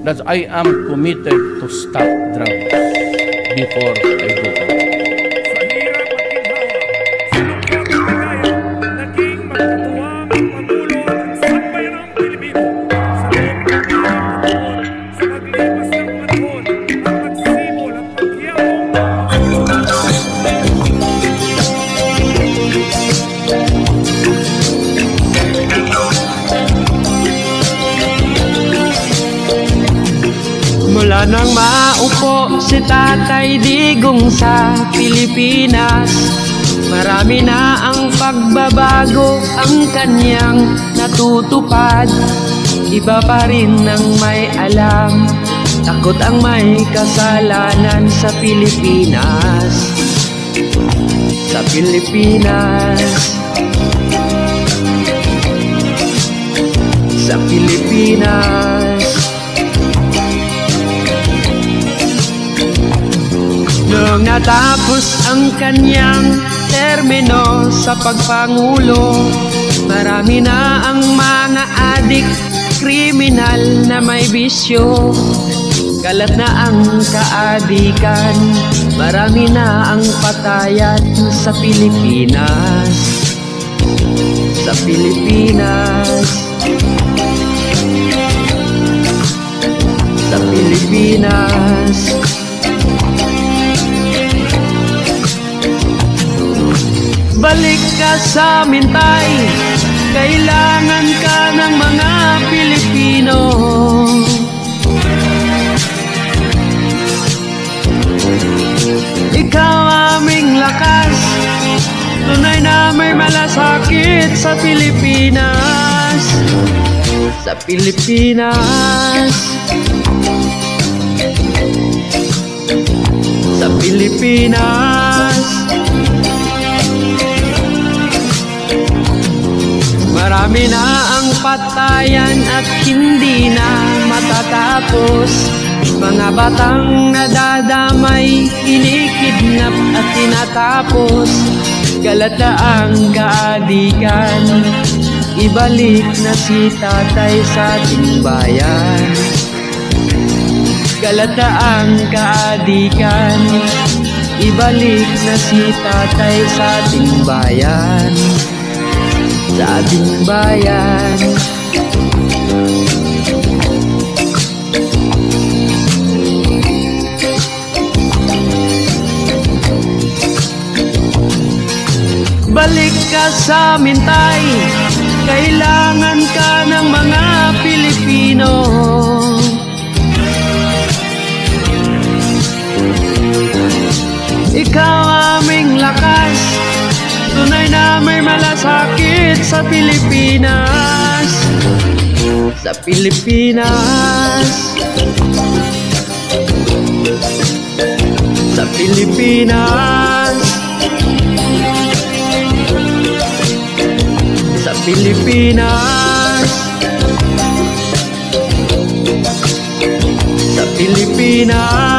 that I am committed to stop drugs before I go out. Sa hirap at ginhawa, sinungkot ang ligaya, naging magkatuwang Pangulo ng Sambayanang Pilipino. Sa loob ng 6 na taon, sa paglipas ng panahon, ang nagsibol at paghiyabong mula nang maupo si Tatay Digong sa Pilipinas, marami na ang pagbabago ang kanyang natutupad. Iba pa rin ang may alam, takot ang may kasalanan sa Pilipinas. Sa Pilipinas, sa Pilipinas. Noong natapos ang kanyang termino sa pagpangulo, marami na ang mga adik, kriminal na may bisyo. Kalat na ang kaadikan, marami na ang patayan sa Pilipinas. Sa Pilipinas, sa Pilipinas. Balik ka sa amin, tay, kailangan ka ng mga Pilipino. Ikaw aming lakas, tunay na may malasakit sa Pilipinas. Sa Pilipinas, sa Pilipinas. Marami na ang patayan at hindi na matatapos. Mga batang nadadamay, kinikidnap at tinatapos. Kalat na ang kaadikan, ibalik na si Tatay sa ating bayan. Kalat na ang kaadikan, ibalik na si Tatay sa ating bayan. Sa ating bayan. Balik ka sa amin, tay, kailangan ka ng mga Pilipino. Ikaw aming lakas, tunay na may malasakit sa Pilipinas. Sa Pilipinas, sa Pilipinas, sa Pilipinas, sa Pilipinas.